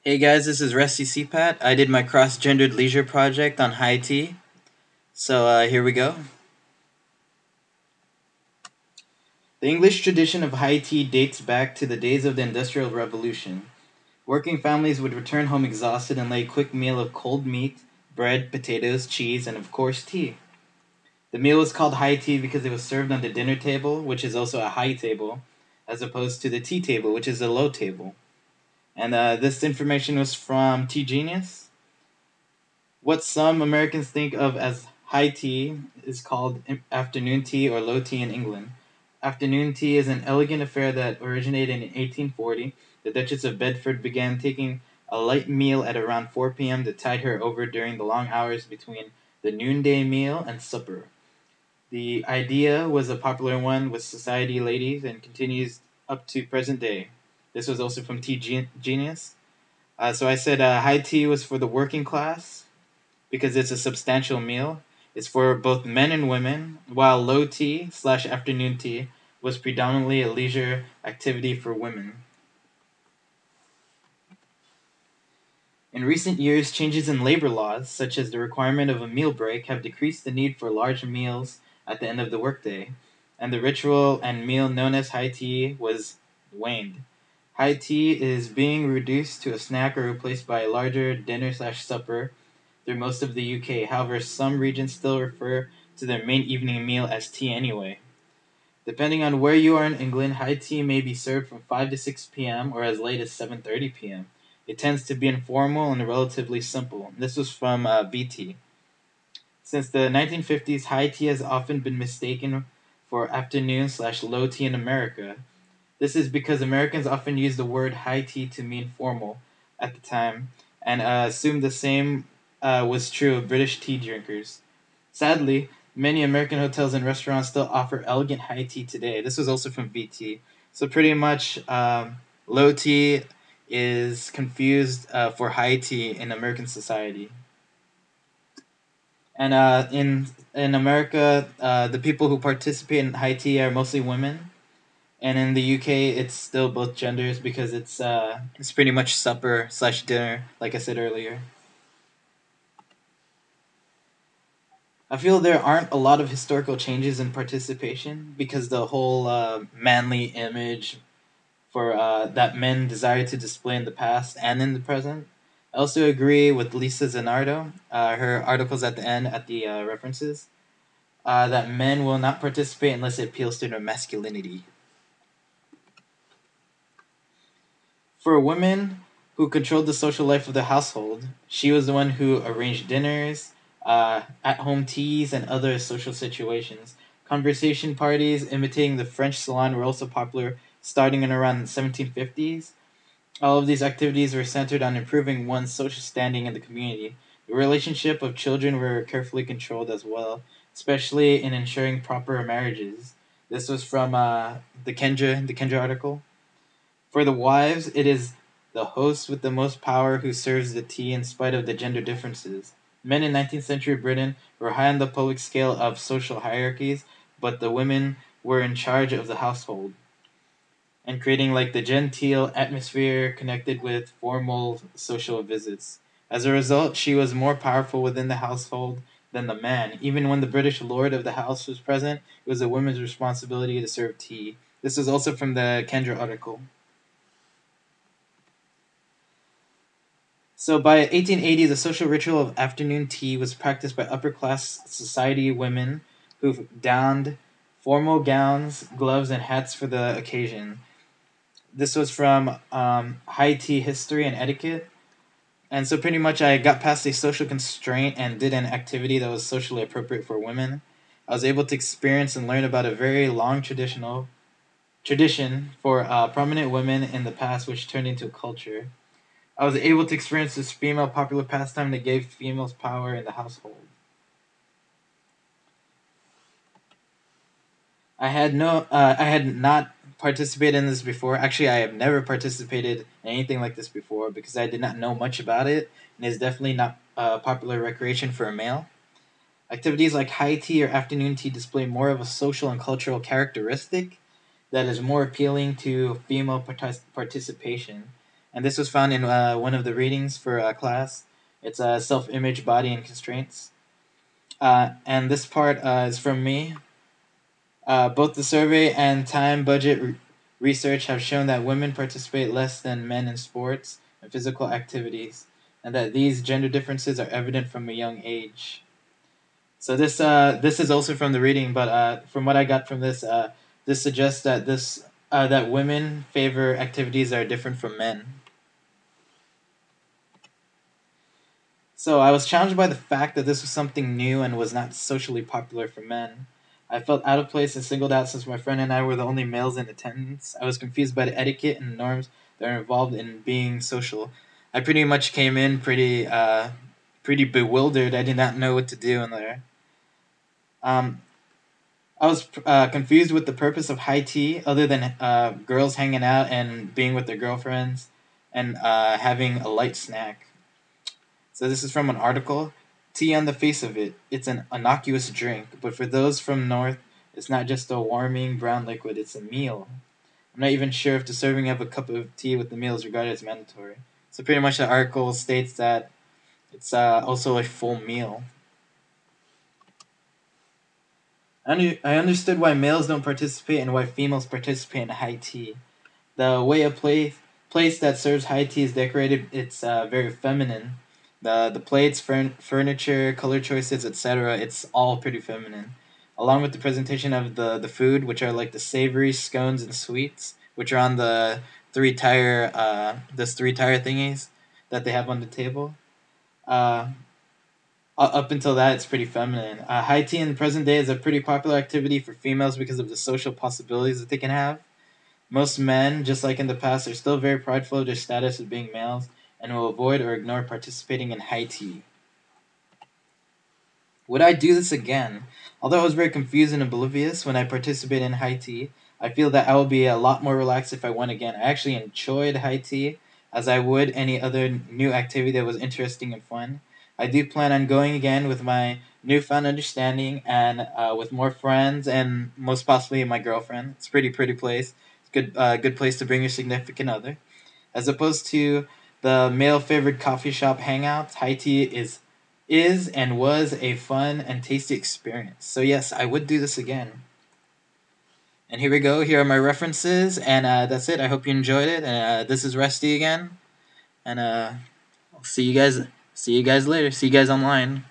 Hey guys, this is Resty Sipat. I did my cross-gendered leisure project on high tea. So here we go. The English tradition of high tea dates back to the days of the Industrial Revolution. Working families would return home exhausted and lay a quick meal of cold meat, bread, potatoes, cheese, and of course tea. The meal was called high tea because it was served on the dinner table, which is also a high table, as opposed to the tea table, which is a low table. And this information was from Tea Genius. What some Americans think of as high tea is called afternoon tea or low tea in England. Afternoon tea is an elegant affair that originated in 1840. The Duchess of Bedford began taking a light meal at around 4 p.m. to tide her over during the long hours between the noonday meal and supper. The idea was a popular one with society ladies and continues up to present day. This was also from Genius. So I said high tea was for the working class because it's a substantial meal. It's for both men and women, while low tea slash afternoon tea was predominantly a leisure activity for women. In recent years, changes in labor laws, such as the requirement of a meal break, have decreased the need for large meals at the end of the workday, and the ritual and meal known as high tea was waned. High tea is being reduced to a snack or replaced by a larger dinner slash supper through most of the UK. However, some regions still refer to their main evening meal as tea anyway. Depending on where you are in England, high tea may be served from 5 to 6 p.m. or as late as 7:30 p.m. It tends to be informal and relatively simple. This was from BT. Since the 1950s, high tea has often been mistaken for afternoon slash low tea in America. This is because Americans often use the word high tea to mean formal at the time and assumed the same was true of British tea drinkers. Sadly, many American hotels and restaurants still offer elegant high tea today. This was also from BT. So pretty much, low tea is confused for high tea in American society. And in America, the people who participate in high tea are mostly women. And in the UK, it's still both genders because it's pretty much supper slash dinner, like I said earlier. I feel there aren't a lot of historical changes in participation because the whole manly image for that men desire to display in the past and in the present. I also agree with Lisa Zanardo, her articles at the end at the references, that men will not participate unless it appeals to their masculinity. For a woman who controlled the social life of the household, she was the one who arranged dinners, at home teas, and other social situations. Conversation parties imitating the French salon were also popular starting in around the 1750s. All of these activities were centered on improving one's social standing in the community. The relationship of children were carefully controlled as well, especially in ensuring proper marriages. This was from the Kendra article. For the wives, it is the host with the most power who serves the tea in spite of the gender differences. Men in 19th century Britain were high on the public scale of social hierarchies, but the women were in charge of the household and creating like the genteel atmosphere connected with formal social visits. As a result, she was more powerful within the household than the man. Even when the British lord of the house was present, it was a woman's responsibility to serve tea. This is also from the Kendra article. So by 1880, the social ritual of afternoon tea was practiced by upper class society women who donned formal gowns, gloves, and hats for the occasion. This was from High Tea History and Etiquette. And so pretty much I got past a social constraint and did an activity that was socially appropriate for women. I was able to experience and learn about a very long tradition for prominent women in the past, which turned into a culture. I was able to experience this female popular pastime that gave females power in the household. I had not participated in this before. Actually, I have never participated in anything like this before because I did not know much about it, and it's definitely not popular recreation for a male. Activities like high tea or afternoon tea display more of a social and cultural characteristic that is more appealing to female participation. and this was found in one of the readings for class. It's self-image, body, and constraints. And this part is from me. Both the survey and time budget research have shown that women participate less than men in sports and physical activities, and that these gender differences are evident from a young age. So this is also from the reading, but from what I got from this, this suggests that that women favor activities that are different from men. So I was challenged by the fact that this was something new and was not socially popular for men. I felt out of place and singled out since my friend and I were the only males in attendance. I was confused by the etiquette and norms that are involved in being social. I pretty much came in pretty bewildered. I did not know what to do in there. Um, I was confused with the purpose of high tea, other than girls hanging out and being with their girlfriends and having a light snack. So this is from an article. Tea on the face of it, it's an innocuous drink, but for those from north, it's not just a warming brown liquid, it's a meal. I'm not even sure if the serving of a cup of tea with the meal is regarded as mandatory. So pretty much the article states that it's also a full meal. I understood why males don't participate and why females participate in high tea. The way a place that serves high tea is decorated, it's very feminine. The plates, furniture, color choices, etc. It's all pretty feminine. Along with the presentation of the food, which are like the savory scones and sweets, which are on the three tire thingies that they have on the table. Uh, Up until that, it's pretty feminine. High tea in the present day is a pretty popular activity for females because of the social possibilities that they can have. Most men, just like in the past, are still very prideful of their status as being males and will avoid or ignore participating in high tea. Would I do this again? Although I was very confused and oblivious when I participated in high tea, I feel that I would be a lot more relaxed if I went again. I actually enjoyed high tea as I would any other new activity that was interesting and fun. I do plan on going again with my newfound understanding and with more friends and most possibly my girlfriend. It's a pretty place. It's good place to bring your significant other. As opposed to the male favored coffee shop hangouts, high tea is and was a fun and tasty experience. So yes, I would do this again. And here we go. Here are my references, and that's it. I hope you enjoyed it. And this is Resty again, and I'll see you guys. See you guys later. See you guys online.